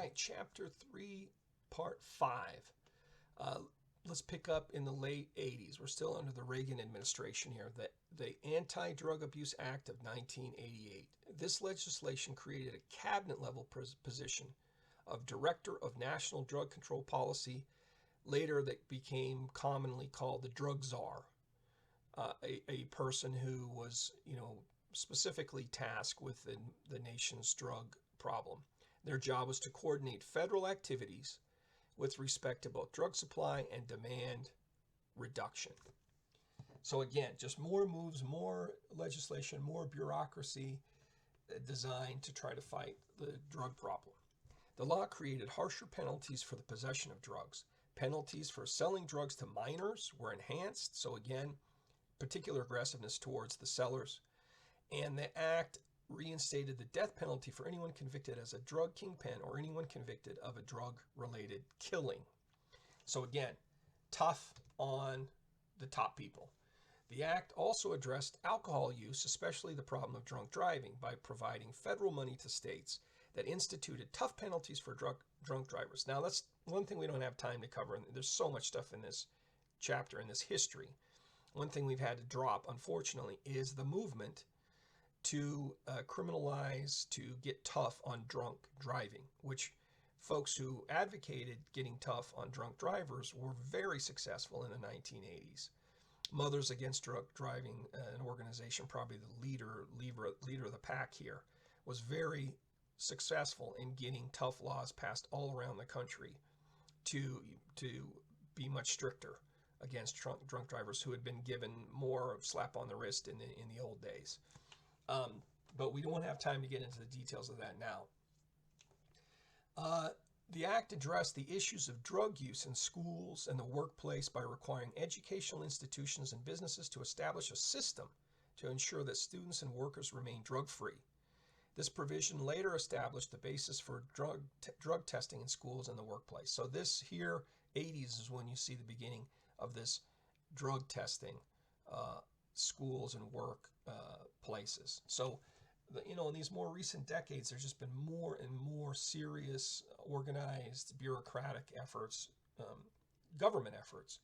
right, Chapter 3, Part 5. Let's pick up in the late 80s. We're still under the Reagan administration here. The Anti-Drug Abuse Act of 1988. This legislation created a cabinet-level position of Director of National Drug Control Policy. Later, that became commonly called the Drug Czar, a person who was, specifically tasked with the nation's drug problem. Their job was to coordinate federal activities with respect to both drug supply and demand reduction. So again, just more moves, more legislation, more bureaucracy designed to try to fight the drug problem. The law created harsher penalties for the possession of drugs. Penalties for selling drugs to minors were enhanced. So again, particular aggressiveness towards the sellers. And the act reinstated the death penalty for anyone convicted as a drug kingpin or anyone convicted of a drug-related killing. So again, tough on the top people. The act also addressed alcohol use, especially the problem of drunk driving, by providing federal money to states that instituted tough penalties for drunk drivers. Now, that's one thing we don't have time to cover, and there's so much stuff in this chapter, in this history. One thing we've had to drop, unfortunately, is the movement to criminalize, to get tough on drunk driving, which folks who advocated getting tough on drunk drivers were very successful in the 1980s. Mothers Against Drunk Driving, an organization, probably the leader of the pack here, was very successful in getting tough laws passed all around the country to be much stricter against drunk drivers who had been given more slap on the wrist in the old days. But we don't have time to get into the details of that now. The act addressed the issues of drug use in schools and the workplace by requiring educational institutions and businesses to establish a system to ensure that students and workers remain drug-free. This provision later established the basis for drug testing in schools and the workplace. So this here, 80s, is when you see the beginning of this drug testing, schools and work places. So, in these more recent decades, there's just been more and more serious, organized, bureaucratic efforts, government efforts,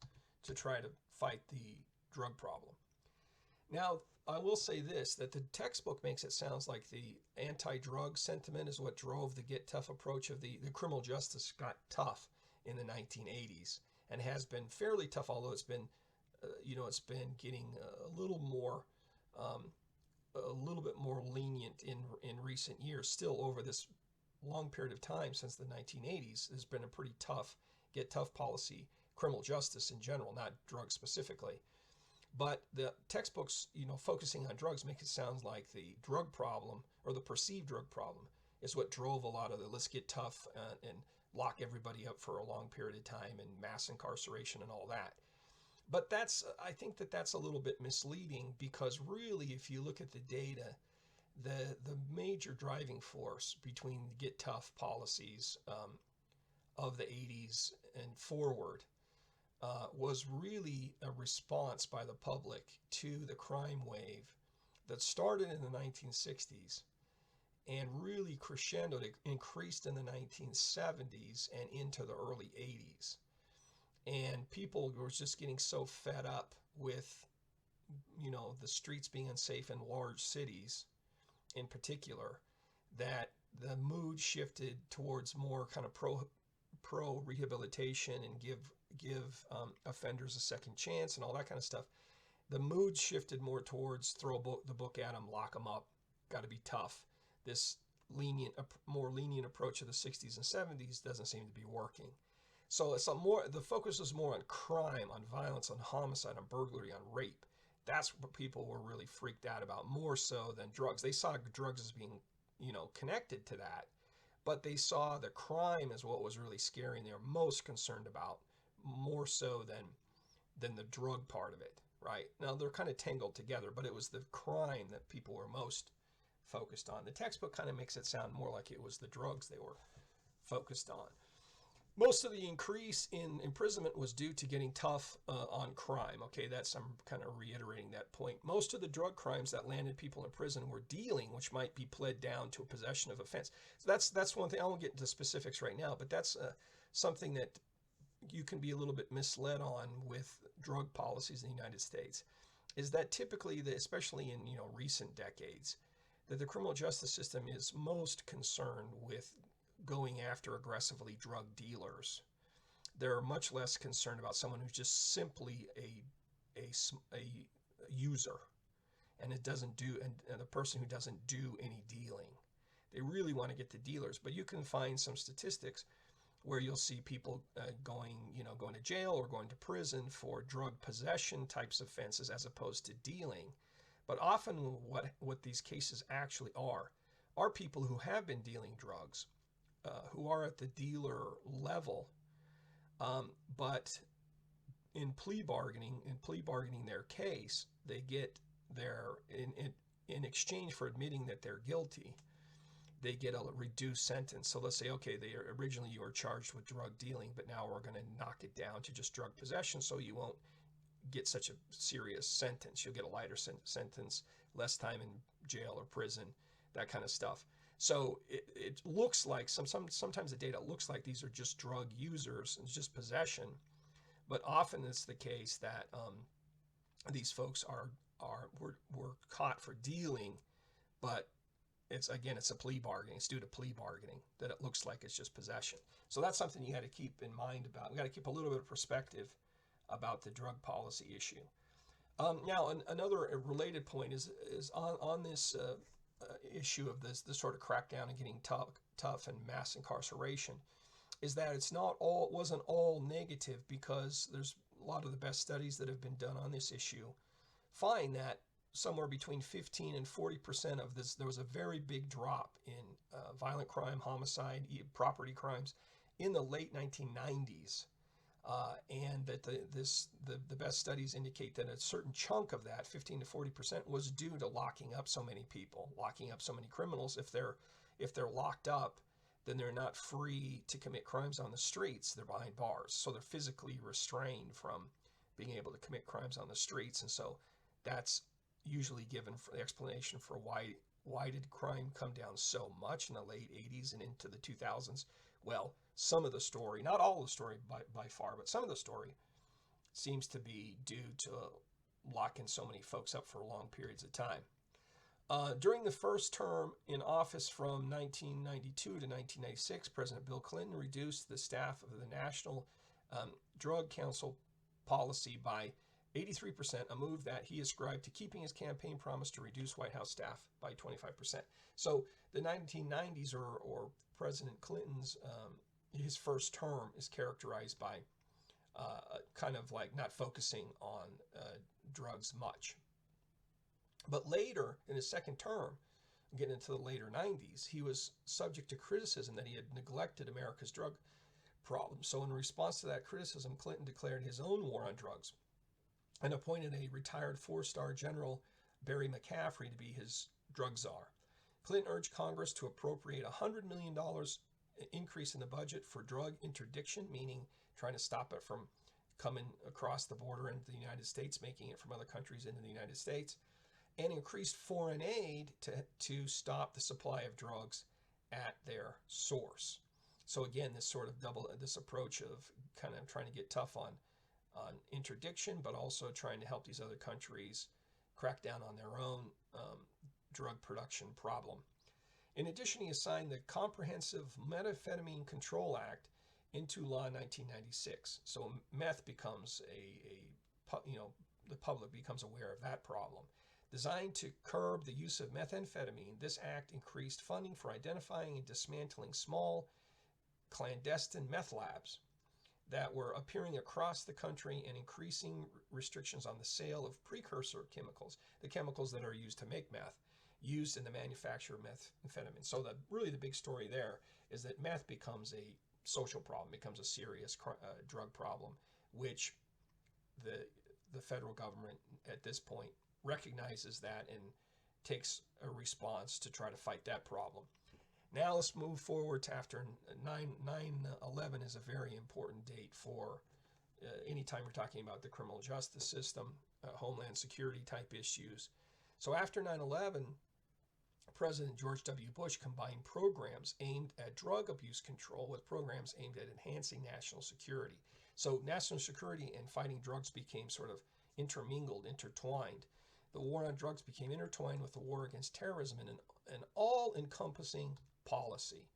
to try to fight the drug problem. Now, I will say this, that the textbook makes it sound like the anti-drug sentiment is what drove the get tough approach of the criminal justice got tough in the 1980s and has been fairly tough, although it's been, it's been getting a little bit more lenient in recent years. Still, over this long period of time since the 1980s, there's been a pretty tough, get tough policy, criminal justice in general, not drugs specifically. But the textbooks, focusing on drugs make it sound like the drug problem or the perceived drug problem is what drove a lot of the let's get tough and lock everybody up for a long period of time and mass incarceration and all that. But I think that's a little bit misleading, because really, if you look at the data, the major driving force between the get tough policies of the 80s and forward was really a response by the public to the crime wave that started in the 1960s and really crescendoed, it increased in the 1970s and into the early 80s. And people were just getting so fed up with, the streets being unsafe in large cities in particular, that the mood shifted towards more kind of pro rehabilitation and give offenders a second chance and all that kind of stuff. The mood shifted more towards throw the book at them, lock them up, got to be tough. This more lenient approach of the 60s and 70s doesn't seem to be working. So the focus was more on crime, on violence, on homicide, on burglary, on rape. That's what people were really freaked out about, more so than drugs. They saw drugs as being, connected to that, but they saw the crime as what was really scary, and they were most concerned about, more so than the drug part of it, right? Now, they're kind of tangled together, but it was the crime that people were most focused on. The textbook kind of makes it sound more like it was the drugs they were focused on. Most of the increase in imprisonment was due to getting tough on crime. Okay, I'm kind of reiterating that point. Most of the drug crimes that landed people in prison were dealing, which might be pled down to a possession of offense. So that's one thing. I won't get into specifics right now, but that's something that you can be a little bit misled on with drug policies in the United States. Is that typically, especially in recent decades, that the criminal justice system is most concerned with going after aggressively drug dealers. They're much less concerned about someone who's just simply a user and it doesn't do and the person who doesn't do any dealing. They really want to get the dealers, but you can find some statistics where you'll see people going to jail or going to prison for drug possession types of offenses as opposed to dealing. But often what these cases actually are people who have been dealing drugs, who are at the dealer level, but in plea bargaining their case, they get in exchange for admitting that they're guilty, they get a reduced sentence. So let's say, okay, originally you were charged with drug dealing, but now we're going to knock it down to just drug possession, so you won't get such a serious sentence. You'll get a lighter sentence, less time in jail or prison, that kind of stuff. So it looks like sometimes the data looks like these are just drug users and just possession, but often it's the case that these folks were caught for dealing, but it's a plea bargaining. It's due to plea bargaining that it looks like it's just possession. So that's something you got to keep in mind about. We got to keep a little bit of perspective about the drug policy issue. Now, another related point is on this issue of this sort of crackdown and getting tough and mass incarceration, is that wasn't all negative, because there's a lot of the best studies that have been done on this issue find that somewhere between 15 and 40% of this, there was a very big drop in violent crime, homicide, property crimes in the late 1990s. And that the best studies indicate that a certain chunk of that, 15 to 40%, was due to locking up so many people, locking up so many criminals. If they're locked up, then they're not free to commit crimes on the streets. They're behind bars, so they're physically restrained from being able to commit crimes on the streets. And so that's usually given for the explanation for why did crime come down so much in the late 80s and into the 2000s. Well, some of the story, not all of the story by far, but some of the story seems to be due to locking so many folks up for long periods of time. During the first term in office from 1992 to 1996, President Bill Clinton reduced the staff of the National Drug Council policy by 83%, a move that he ascribed to keeping his campaign promise to reduce White House staff by 25%. So the 1990s, or President Clinton's, his first term is characterized by kind of like not focusing on drugs much. But later, in his second term, getting into the later 90s, he was subject to criticism that he had neglected America's drug problem. So in response to that criticism, Clinton declared his own war on drugs and appointed a retired four-star general, Barry McCaffrey, to be his drug czar. Clinton urged Congress to appropriate $100 million increase in the budget for drug interdiction, meaning trying to stop it from coming across the border into the United States, making it from other countries into the United States, and increased foreign aid to stop the supply of drugs at their source. So again, this sort of this approach of kind of trying to get tough on interdiction, but also trying to help these other countries crack down on their own drug production problem. In addition, he signed the Comprehensive Methamphetamine Control Act into law in 1996. So meth becomes the public becomes aware of that problem. Designed to curb the use of methamphetamine, this act increased funding for identifying and dismantling small clandestine meth labs that were appearing across the country, and increasing restrictions on the sale of precursor chemicals, the chemicals that are used to make meth, used in the manufacture of methamphetamine. So really the big story there is that meth becomes a social problem, becomes a serious drug problem, which the federal government at this point recognizes that and takes a response to try to fight that problem. Now let's move forward to after 9/11 is a very important date for anytime we're talking about the criminal justice system, homeland security type issues. So after 9/11, President George W. Bush combined programs aimed at drug abuse control with programs aimed at enhancing national security. So national security and fighting drugs became sort of intermingled, intertwined. The war on drugs became intertwined with the war against terrorism in an all-encompassing policy.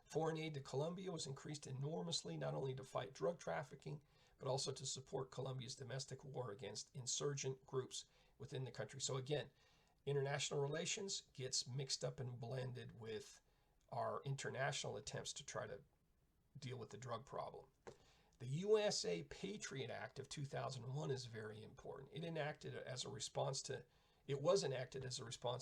Foreign aid to Colombia was increased enormously, not only to fight drug trafficking, but also to support Colombia's domestic war against insurgent groups within the country. So again, international relations gets mixed up and blended with our international attempts to try to deal with the drug problem. The USA Patriot Act of 2001 is very important. It was enacted as a response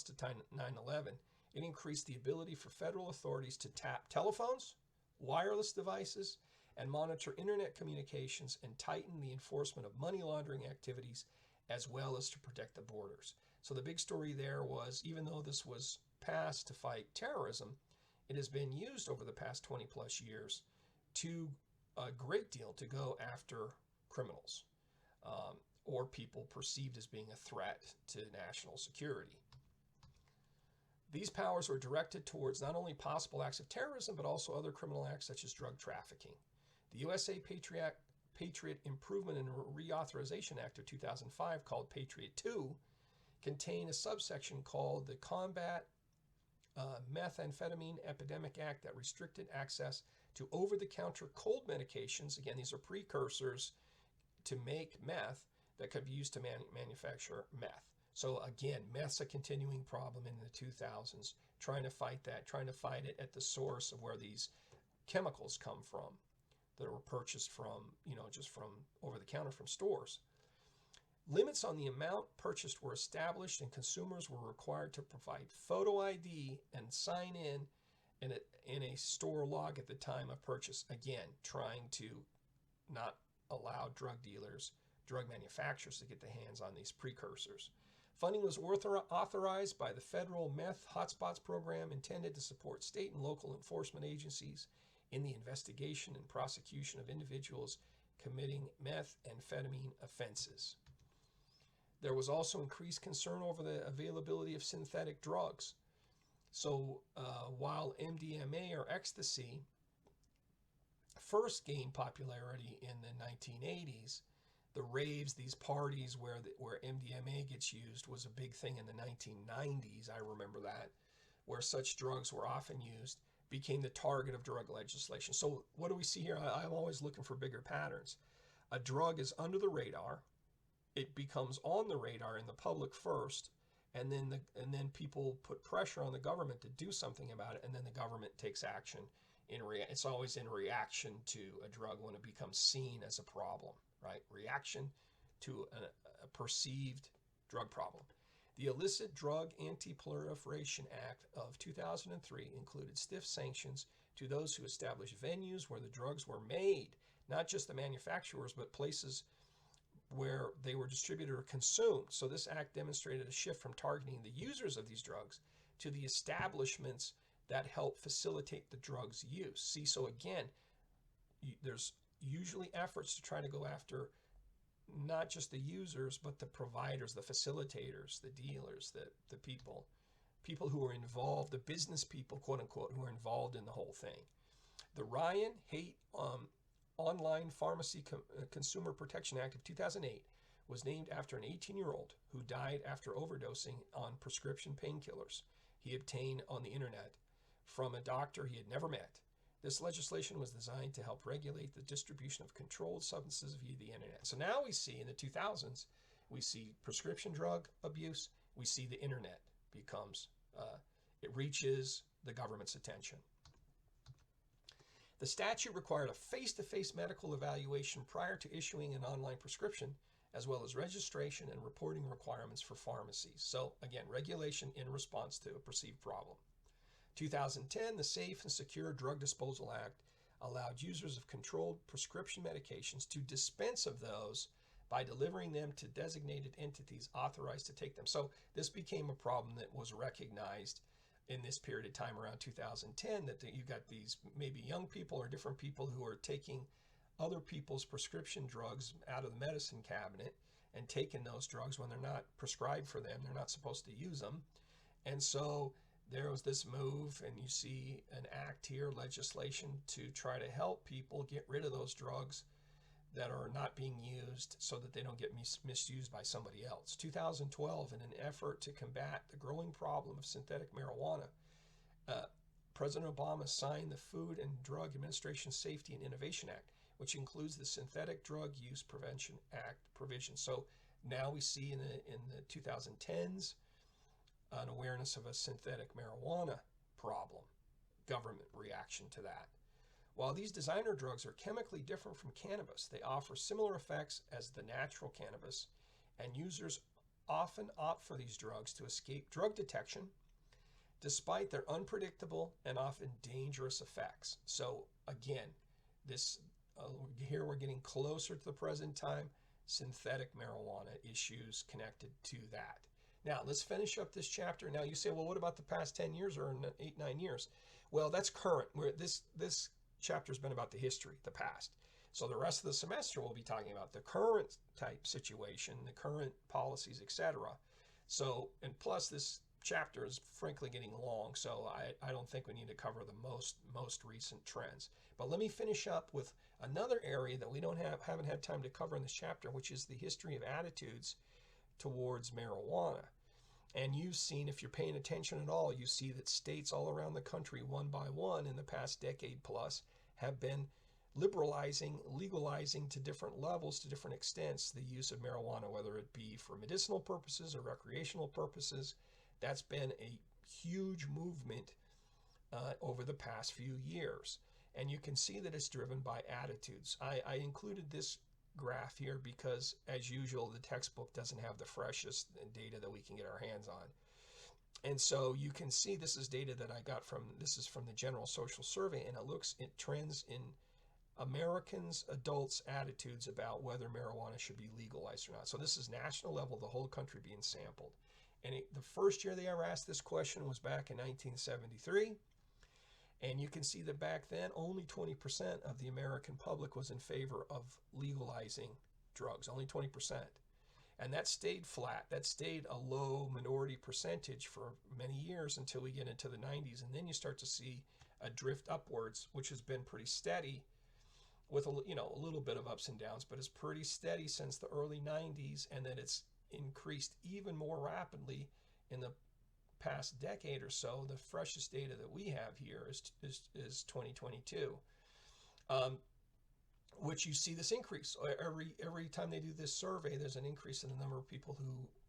to 9/11. It increased the ability for federal authorities to tap telephones, wireless devices, and monitor internet communications, and tighten the enforcement of money laundering activities, as well as to protect the borders. So the big story there was, even though this was passed to fight terrorism, it has been used over the past 20 plus years to a great deal to go after criminals or people perceived as being a threat to national security. These powers were directed towards not only possible acts of terrorism, but also other criminal acts such as drug trafficking. The USA Patriot Improvement and Reauthorization Act of 2005, called Patriot 2, contained a subsection called the Combat Methamphetamine Epidemic Act that restricted access to over-the-counter cold medications. Again, these are precursors to make meth that could be used to manufacture meth. So again, meth's a continuing problem in the 2000s, trying to fight that, trying to fight it at the source of where these chemicals come from that were purchased from, just from over the counter from stores. Limits on the amount purchased were established, and consumers were required to provide photo ID and sign in a store log at the time of purchase. Again, trying to not allow drug dealers, drug manufacturers to get their hands on these precursors. Funding was authorized by the federal Meth Hotspots program, intended to support state and local enforcement agencies in the investigation and prosecution of individuals committing methamphetamine offenses. There was also increased concern over the availability of synthetic drugs. So while MDMA or ecstasy first gained popularity in the 1980s, the raves, these parties where MDMA gets used, was a big thing in the 1990s. I remember that, where such drugs were often used, became the target of drug legislation. So what do we see here? I'm always looking for bigger patterns. A drug is under the radar. It becomes on the radar in the public first, and then people put pressure on the government to do something about it, and then the government takes action. It's always in reaction to a drug when it becomes seen as a problem, right? Reaction to a perceived drug problem. The Illicit Drug Anti-Proliferation Act of 2003 included stiff sanctions to those who establish venues where the drugs were made, not just the manufacturers, but places where they were distributed or consumed. So this act demonstrated a shift from targeting the users of these drugs to the establishments that help facilitate the drug's use. See, so again, there's usually efforts to try to go after not just the users, but the providers, the facilitators, the dealers, the people who are involved, the business people, quote unquote, who are involved in the whole thing. The Ryan Haight Online Pharmacy Consumer Protection Act of 2008 was named after an 18-year-old who died after overdosing on prescription painkillers he obtained on the internet from a doctor he had never met. This legislation was designed to help regulate the distribution of controlled substances via the internet. So now we see in the 2000s, we see prescription drug abuse, we see the internet becomes, it reaches the government's attention. The statute required a face-to-face medical evaluation prior to issuing an online prescription, as well as registration and reporting requirements for pharmacies. So again, regulation in response to a perceived problem. 2010, the Safe and Secure Drug Disposal Act allowed users of controlled prescription medications to dispense of those by delivering them to designated entities authorized to take them. So this became a problem that was recognized in this period of time around 2010, that you got these maybe young people or different people who are taking other people's prescription drugs out of the medicine cabinet and taking those drugs when they're not prescribed for them. They're not supposed to use them. And so there was this move, and you see an act here, legislation, to try to help people get rid of those drugs that are not being used so that they don't get misused by somebody else. 2012, in an effort to combat the growing problem of synthetic marijuana, President Obama signed the Food and Drug Administration Safety and Innovation Act, which includes the Synthetic Drug Use Prevention Act provision. So now we see in the 2010s an awareness of a synthetic marijuana problem, government reaction to that. While these designer drugs are chemically different from cannabis, they offer similar effects as the natural cannabis, and users often opt for these drugs to escape drug detection, despite their unpredictable and often dangerous effects. So again, this here we're getting closer to the present time, synthetic marijuana issues connected to that. Now, let's finish up this chapter. Now, you say, well, what about the past 10 years or 8, 9 years? Well, that's current. This chapter's been about the history, the past. So the rest of the semester, we'll be talking about the current type situation, the current policies, etc. So, and plus this chapter is frankly getting long, so I don't think we need to cover the most recent trends. But let me finish up with another area that we haven't had time to cover in this chapter, which is the history of attitudes towards marijuana. And you've seen, if you're paying attention at all, you see that states all around the country, one by one, in the past decade plus, have been legalizing to different levels, to different extents, the use of marijuana, whether it be for medicinal purposes or recreational purposes. That's been a huge movement over the past few years. And you can see that it's driven by attitudes. I included this graph here because, as usual, the textbook doesn't have the freshest data that we can get our hands on. And so you can see this is data that I got from the General Social Survey, and it trends in Americans, adults' attitudes about whether marijuana should be legalized or not. So this is national level, the whole country being sampled. And the first year they ever asked this question was back in 1973. And you can see that back then, only 20% of the American public was in favor of legalizing drugs, only 20%. And that stayed flat. That stayed a low minority percentage for many years until we get into the 90s. And then you start to see a drift upwards, which has been pretty steady with a little bit of ups and downs, but it's pretty steady since the early 90s. And then it's increased even more rapidly in the past decade or so. The freshest data that we have here is 2022, which you see this increase every time they do this survey. There's an increase in the number of people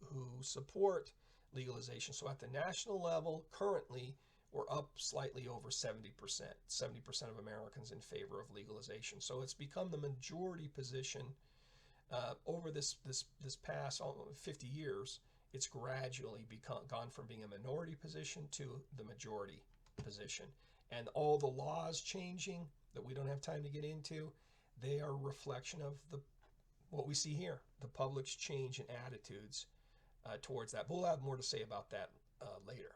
who support legalization. So at the national level, currently we're up slightly over 70%. 70% of Americans in favor of legalization. So it's become the majority position over this past 50 years. It's gradually gone from being a minority position to the majority position. And all the laws changing that we don't have time to get into, they are a reflection of what we see here, the public's change in attitudes towards that. But we'll have more to say about that later.